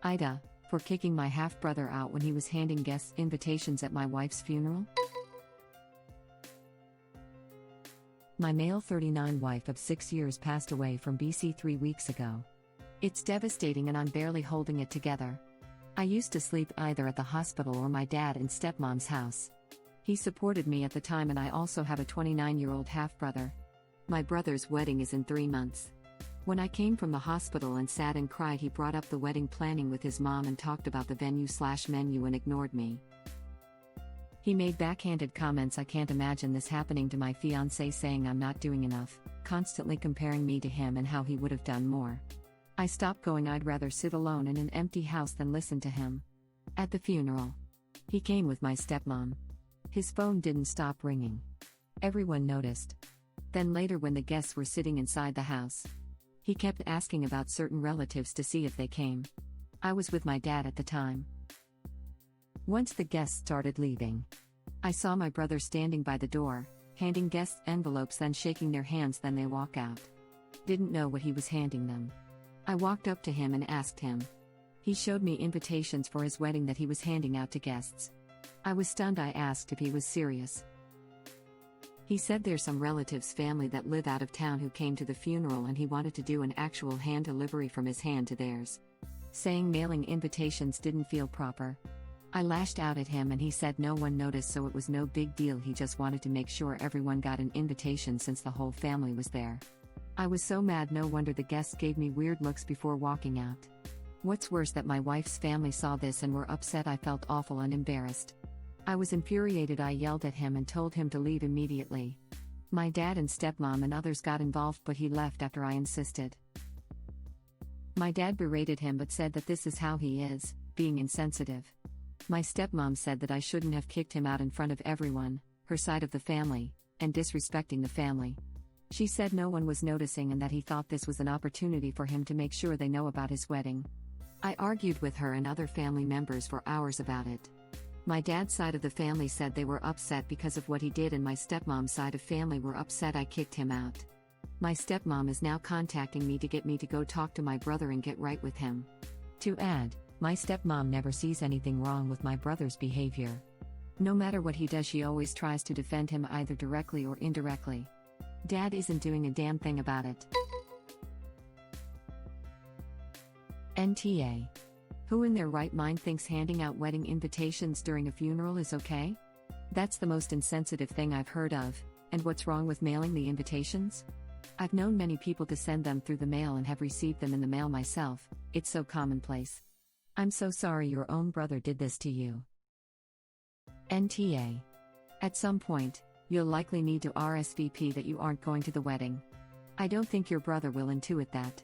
AITA, for kicking my half-brother out when he was handing guests invitations at my wife's funeral? My male 39 wife of 6 years passed away from BC 3 weeks ago. It's devastating and I'm barely holding it together. I used to sleep either at the hospital or my dad and stepmom's house. He supported me at the time, and I also have a 29-year-old half-brother. My brother's wedding is in 3 months. When I came from the hospital and sat and cried, he brought up the wedding planning with his mom and talked about the venue/menu and ignored me. He made backhanded comments. I can't imagine this happening to my fiancé, saying I'm not doing enough, constantly comparing me to him and how he would have done more. I stopped going. I'd rather sit alone in an empty house than listen to him. At the funeral, he came with my stepmom. His phone didn't stop ringing. Everyone noticed. Then later, when the guests were sitting inside the house, he kept asking about certain relatives to see if they came. I was with my dad at the time. Once the guests started leaving, I saw my brother standing by the door, handing guests envelopes, then shaking their hands, then they walk out. Didn't know what he was handing them. I walked up to him and asked him. He showed me invitations for his wedding that he was handing out to guests. I was stunned. I asked if he was serious. He said there's some relatives' family that live out of town who came to the funeral and he wanted to do an actual hand delivery from his hand to theirs, saying mailing invitations didn't feel proper. I lashed out at him and he said no one noticed, so it was no big deal. He just wanted to make sure everyone got an invitation since the whole family was there. I was so mad. No wonder the guests gave me weird looks before walking out. What's worse, that my wife's family saw this and were upset. I felt awful and embarrassed. I was infuriated. I yelled at him and told him to leave immediately. My dad and stepmom and others got involved, but he left after I insisted. My dad berated him but said that this is how he is, being insensitive. My stepmom said that I shouldn't have kicked him out in front of everyone, her side of the family, and disrespecting the family. She said no one was noticing and that he thought this was an opportunity for him to make sure they know about his wedding. I argued with her and other family members for hours about it. My dad's side of the family said they were upset because of what he did, and my stepmom's side of family were upset I kicked him out. My stepmom is now contacting me to get me to go talk to my brother and get right with him. To add, my stepmom never sees anything wrong with my brother's behavior. No matter what he does, she always tries to defend him either directly or indirectly. Dad isn't doing a damn thing about it. NTA. Who in their right mind thinks handing out wedding invitations during a funeral is okay? That's the most insensitive thing I've heard of. And what's wrong with mailing the invitations? I've known many people to send them through the mail and have received them in the mail myself. It's so commonplace. I'm so sorry your own brother did this to you. NTA. At some point, you'll likely need to RSVP that you aren't going to the wedding. I don't think your brother will intuit that.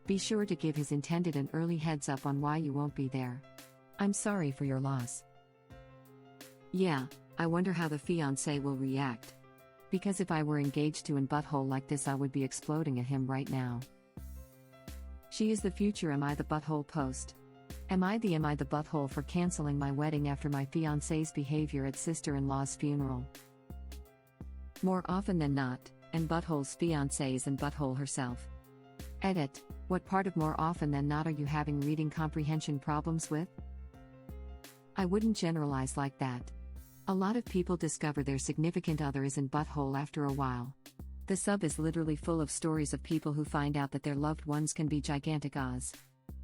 Be sure to give his intended an early heads up on why you won't be there. I'm sorry for your loss. Yeah, I wonder how the fiancé will react. Because if I were engaged to an butthole like this, I would be exploding at him right now. She is the future. Am I the butthole post? Am I the butthole for canceling my wedding after my fiancé's behavior at sister-in-law's funeral? More often than not, and butthole's fiancé is and butthole herself. Edit. What part of more often than not are you having reading comprehension problems with? I wouldn't generalize like that. A lot of people discover their significant other is in butthole after a while. The sub is literally full of stories of people who find out that their loved ones can be gigantic ahs.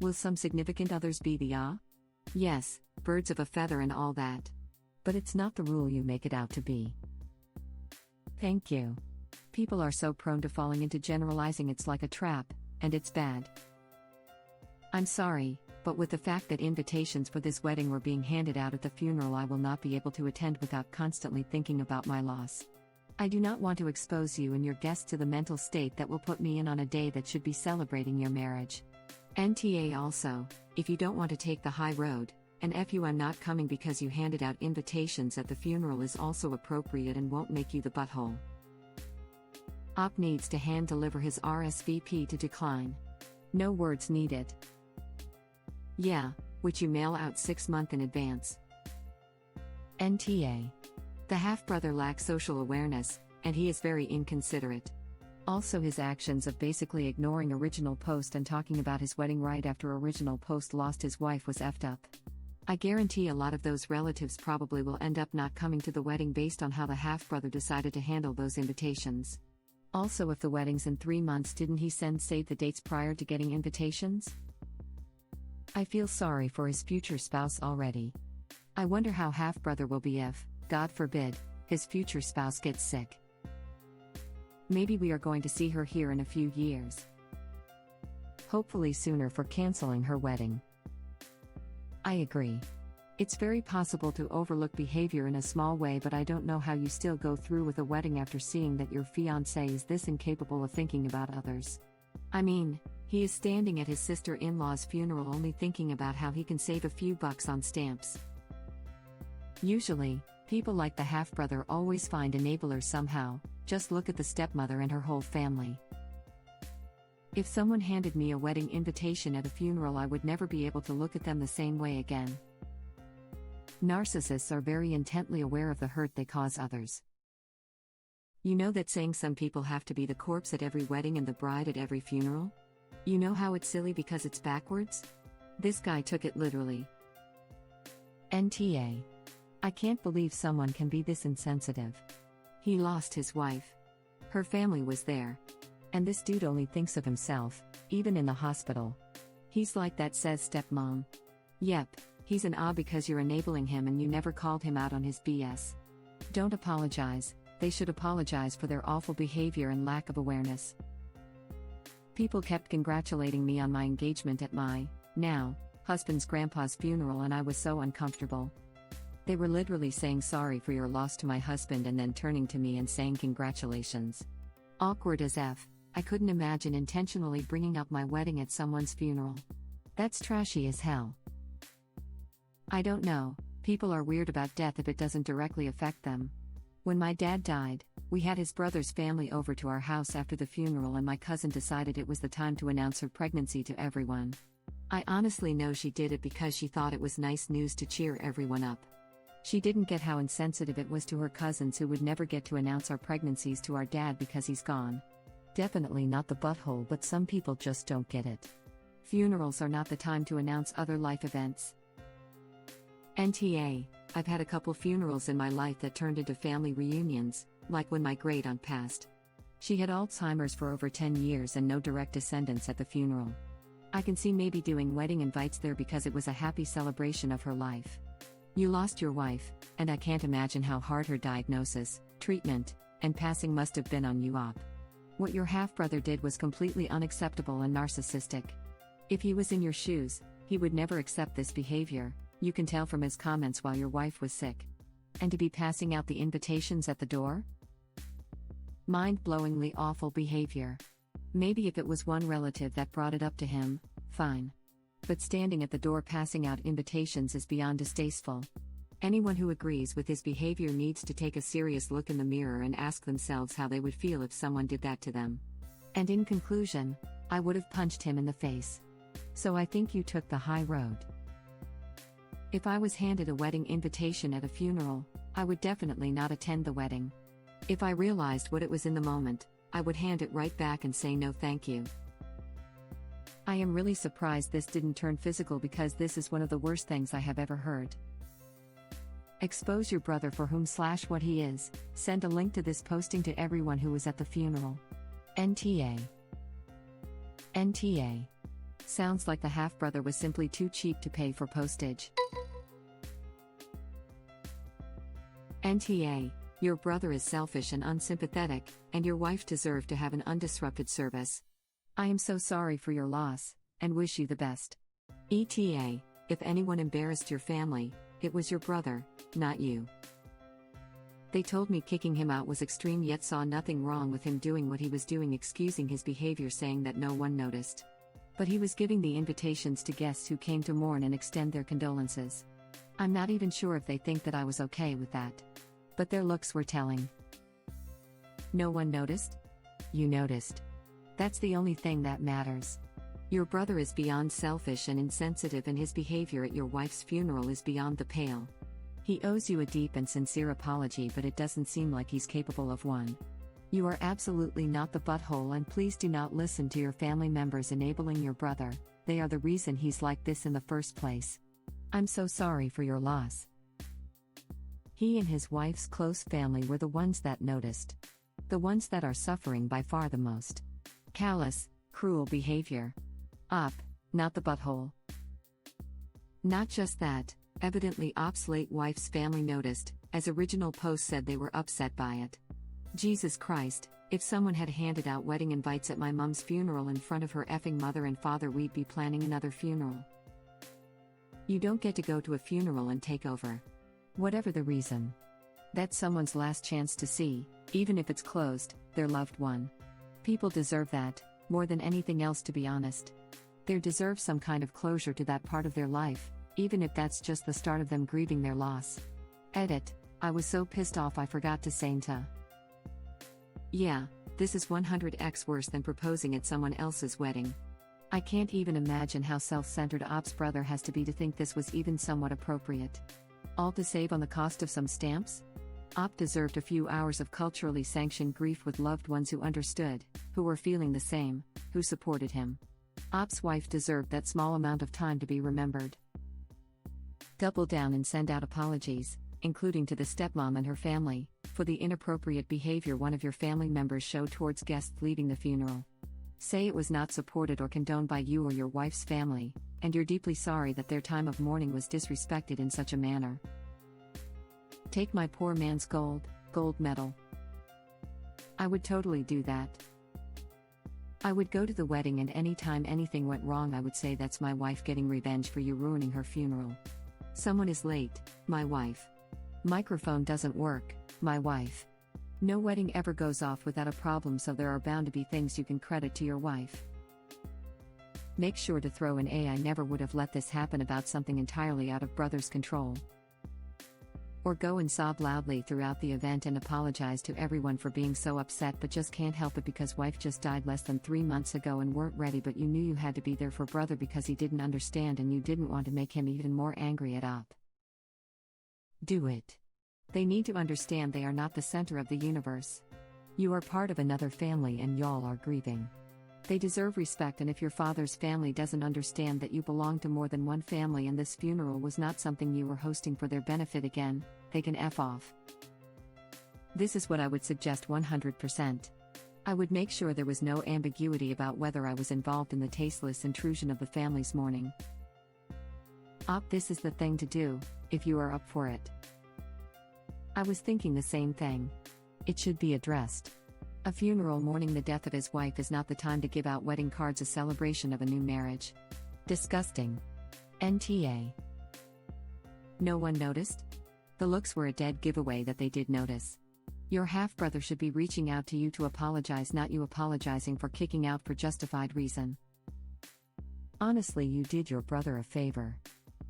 Will some significant others be the ah? Yes, birds of a feather and all that. But it's not the rule you make it out to be. Thank you. People are so prone to falling into generalizing. It's like a trap, and it's bad. I'm sorry, but with the fact that invitations for this wedding were being handed out at the funeral, I will not be able to attend without constantly thinking about my loss. I do not want to expose you and your guests to the mental state that will put me in on a day that should be celebrating your marriage. NTA. Also, if you don't want to take the high road, and FU I'm not coming because you handed out invitations at the funeral is also appropriate and won't make you the butthole. Op needs to hand deliver his RSVP to decline. No words needed. Yeah, which you mail out 6 months in advance. NTA. The half-brother lacks social awareness, and he is very inconsiderate. Also, his actions of basically ignoring original post and talking about his wedding right after original post lost his wife was effed up. I guarantee a lot of those relatives probably will end up not coming to the wedding based on how the half-brother decided to handle those invitations. Also, if the wedding's in 3 months, didn't he save the dates prior to getting invitations? I feel sorry for his future spouse already. I wonder how half-brother will be if, God forbid, his future spouse gets sick. Maybe we are going to see her here in a few years. Hopefully sooner, for canceling her wedding. I agree. It's very possible to overlook behavior in a small way, but I don't know how you still go through with a wedding after seeing that your fiancé is this incapable of thinking about others. I mean, he is standing at his sister-in-law's funeral only thinking about how he can save a few bucks on stamps. Usually, people like the half-brother always find enablers somehow. Just look at the stepmother and her whole family. If someone handed me a wedding invitation at a funeral, I would never be able to look at them the same way again. Narcissists are very intently aware of the hurt they cause others. You know that saying, some people have to be the corpse at every wedding and the bride at every funeral? You know how it's silly because it's backwards? This guy took it literally. NTA. I can't believe someone can be this insensitive. He lost his wife. Her family was there. And this dude only thinks of himself, even in the hospital. He's like that, says stepmom. Yep, he's an because you're enabling him and you never called him out on his BS. Don't apologize, they should apologize for their awful behavior and lack of awareness. People kept congratulating me on my engagement at my, now, husband's grandpa's funeral, and I was so uncomfortable. They were literally saying sorry for your loss to my husband and then turning to me and saying congratulations. Awkward as F. I couldn't imagine intentionally bringing up my wedding at someone's funeral. That's trashy as hell. I don't know, people are weird about death if it doesn't directly affect them. When my dad died, we had his brother's family over to our house after the funeral, and my cousin decided it was the time to announce her pregnancy to everyone. I honestly know she did it because she thought it was nice news to cheer everyone up. She didn't get how insensitive it was to her cousins who would never get to announce our pregnancies to our dad because he's gone. Definitely not the butthole, but some people just don't get it. Funerals are not the time to announce other life events. NTA, I've had a couple funerals in my life that turned into family reunions, like when my great-aunt passed. She had Alzheimer's for over 10 years and no direct descendants at the funeral. I can see maybe doing wedding invites there because it was a happy celebration of her life. You lost your wife, and I can't imagine how hard her diagnosis, treatment, and passing must have been on you op. What your half-brother did was completely unacceptable and narcissistic. If he was in your shoes, he would never accept this behavior, you can tell from his comments while your wife was sick. And to be passing out the invitations at the door? Mind-blowingly awful behavior. Maybe if it was one relative that brought it up to him, fine. But standing at the door passing out invitations is beyond distasteful. Anyone who agrees with his behavior needs to take a serious look in the mirror and ask themselves how they would feel if someone did that to them. And in conclusion, I would have punched him in the face. So I think you took the high road. If I was handed a wedding invitation at a funeral, I would definitely not attend the wedding. If I realized what it was in the moment, I would hand it right back and say no thank you. I am really surprised this didn't turn physical because this is one of the worst things I have ever heard. Expose your brother for whom/what he is, send a link to this posting to everyone who was at the funeral. NTA. NTA. Sounds like the half-brother was simply too cheap to pay for postage. NTA. Your brother is selfish and unsympathetic, and your wife deserved to have an undisrupted service. I am so sorry for your loss, and wish you the best. ETA, if anyone embarrassed your family, it was your brother, not you. They told me kicking him out was extreme, yet saw nothing wrong with him doing what he was doing, excusing his behavior, saying that no one noticed. But he was giving the invitations to guests who came to mourn and extend their condolences. I'm not even sure if they think that I was okay with that. But their looks were telling. No one noticed? You noticed. That's the only thing that matters. Your brother is beyond selfish and insensitive, and his behavior at your wife's funeral is beyond the pale. He owes you a deep and sincere apology, but it doesn't seem like he's capable of one. You are absolutely not the butthole, and please do not listen to your family members enabling your brother. They are the reason he's like this in the first place. I'm so sorry for your loss. He and his wife's close family were the ones that noticed. The ones that are suffering by far the most. Callous, cruel behavior. Not the butthole. Not just that, evidently Op's late wife's family noticed, as original post said they were upset by it. Jesus Christ, if someone had handed out wedding invites at my mom's funeral in front of her effing mother and father, we'd be planning another funeral. You don't get to go to a funeral and take over. Whatever the reason. That's someone's last chance to see, even if it's closed, their loved one. People deserve that, more than anything else, to be honest. They deserve some kind of closure to that part of their life, even if that's just the start of them grieving their loss. Edit. I was so pissed off I forgot to say nta. Yeah, this is 100x worse than proposing at someone else's wedding. I can't even imagine how self-centered Op's brother has to be to think this was even somewhat appropriate. All to save on the cost of some stamps? Op deserved a few hours of culturally sanctioned grief with loved ones who understood, who were feeling the same, who supported him. Op's wife deserved that small amount of time to be remembered. Double down and send out apologies, including to the stepmom and her family, for the inappropriate behavior one of your family members showed towards guests leaving the funeral. Say it was not supported or condoned by you or your wife's family, and you're deeply sorry that their time of mourning was disrespected in such a manner. Take my poor man's gold medal. I would totally do that. I would go to the wedding, and anytime anything went wrong I would say that's my wife getting revenge for you ruining her funeral. Someone is late, my wife. Microphone doesn't work, my wife. No wedding ever goes off without a problem, so there are bound to be things you can credit to your wife. Make sure to throw in I never would have let this happen about something entirely out of brother's control. Or go and sob loudly throughout the event and apologize to everyone for being so upset but just can't help it because wife just died less than 3 months ago and weren't ready, but you knew you had to be there for brother because he didn't understand and you didn't want to make him even more angry at Op. Do it. They need to understand they are not the center of the universe. You are part of another family and y'all are grieving. They deserve respect, and if your father's family doesn't understand that you belong to more than one family and this funeral was not something you were hosting for their benefit, again, they can F off. This is what I would suggest 100%. I would make sure there was no ambiguity about whether I was involved in the tasteless intrusion of the family's mourning. Op, this is the thing to do, if you are up for it. I was thinking the same thing. It should be addressed. A funeral mourning the death of his wife is not the time to give out wedding cards, a celebration of a new marriage. Disgusting. NTA. No one noticed? The looks were a dead giveaway that they did notice. Your half-brother should be reaching out to you to apologize, not you apologizing for kicking out for justified reason. Honestly, you did your brother a favor.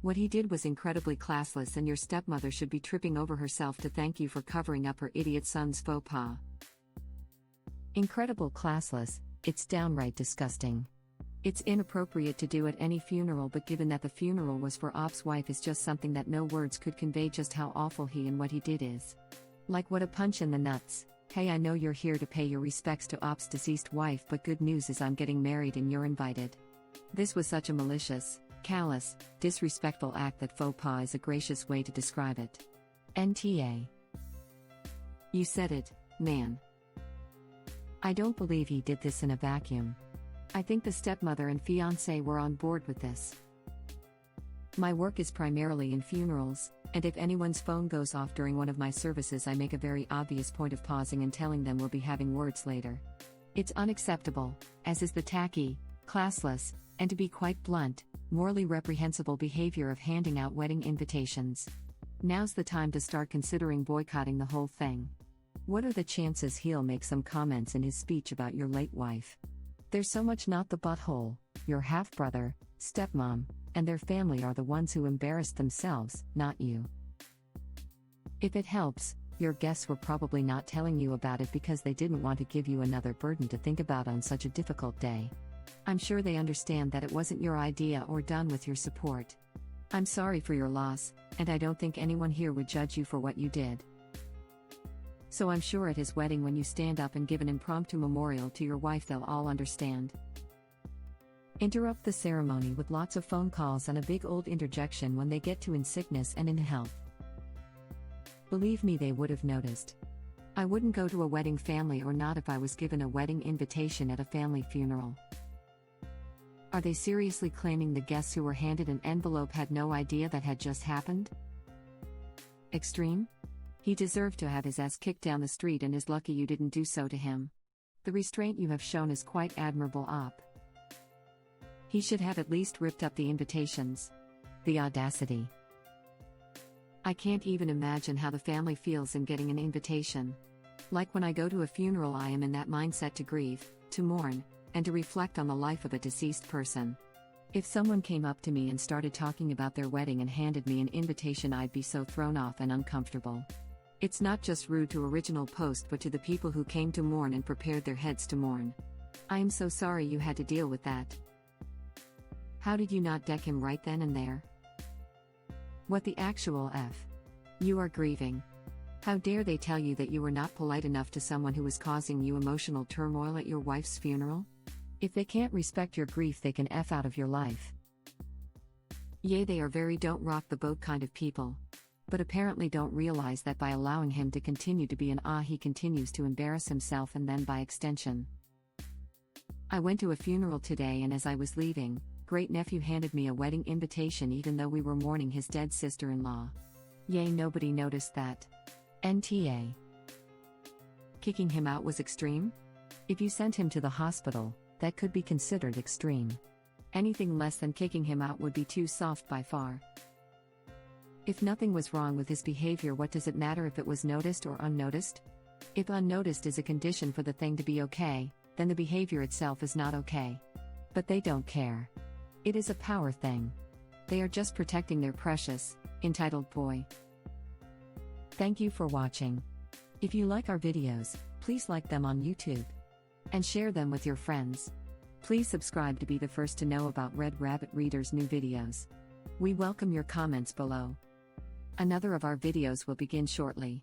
What he did was incredibly classless, and your stepmother should be tripping over herself to thank you for covering up her idiot son's faux pas. Incredible classless, it's downright disgusting. It's inappropriate to do at any funeral, but given that the funeral was for Op's wife is just something that no words could convey just how awful he and what he did is. Like what a punch in the nuts. Hey, I know you're here to pay your respects to Op's deceased wife, but good news is I'm getting married and you're invited. This was such a malicious, callous, disrespectful act that faux pas is a gracious way to describe it. NTA. You said it, man. I don't believe he did this in a vacuum. I think the stepmother and fiancé were on board with this. My work is primarily in funerals, and if anyone's phone goes off during one of my services, I make a very obvious point of pausing and telling them we'll be having words later. It's unacceptable, as is the tacky, classless, and to be quite blunt, morally reprehensible behavior of handing out wedding invitations. Now's the time to start considering boycotting the whole thing. What are the chances he'll make some comments in his speech about your late wife? There's so much not the butthole, your half-brother, stepmom, and their family are the ones who embarrassed themselves, not you. If it helps, your guests were probably not telling you about it because they didn't want to give you another burden to think about on such a difficult day. I'm sure they understand that it wasn't your idea or done with your support. I'm sorry for your loss, and I don't think anyone here would judge you for what you did. So I'm sure at his wedding when you stand up and give an impromptu memorial to your wife they'll all understand. Interrupt the ceremony with lots of phone calls and a big old interjection when they get to in sickness and in health. Believe me, they would have noticed. I wouldn't go to a wedding family or not if I was given a wedding invitation at a family funeral. Are they seriously claiming the guests who were handed an envelope had no idea that had just happened? Extreme? He deserved to have his ass kicked down the street and is lucky you didn't do so to him. The restraint you have shown is quite admirable, Op. He should have at least ripped up the invitations. The audacity. I can't even imagine how the family feels in getting an invitation. Like when I go to a funeral, I am in that mindset to grieve, to mourn, and to reflect on the life of a deceased person. If someone came up to me and started talking about their wedding and handed me an invitation, I'd be so thrown off and uncomfortable. It's not just rude to original post but to the people who came to mourn and prepared their heads to mourn. I am so sorry you had to deal with that. How did you not deck him right then and there? What the actual F? You are grieving. How dare they tell you that you were not polite enough to someone who was causing you emotional turmoil at your wife's funeral? If they can't respect your grief, they can F out of your life. Yea, they are very don't rock the boat kind of people. But apparently don't realize that by allowing him to continue to be an he continues to embarrass himself and then by extension. I went to a funeral today and as I was leaving, great-nephew handed me a wedding invitation even though we were mourning his dead sister-in-law. Yay, nobody noticed that. NTA. Kicking him out was extreme? If you sent him to the hospital, that could be considered extreme. Anything less than kicking him out would be too soft by far. If nothing was wrong with his behavior, what does it matter if it was noticed or unnoticed? If unnoticed is a condition for the thing to be okay, then the behavior itself is not okay. But they don't care. It is a power thing. They are just protecting their precious, entitled boy. Thank you for watching. If you like our videos, please like them on YouTube. And share them with your friends. Please subscribe to be the first to know about Red Rabbit Reader's new videos. We welcome your comments below. Another of our videos will begin shortly.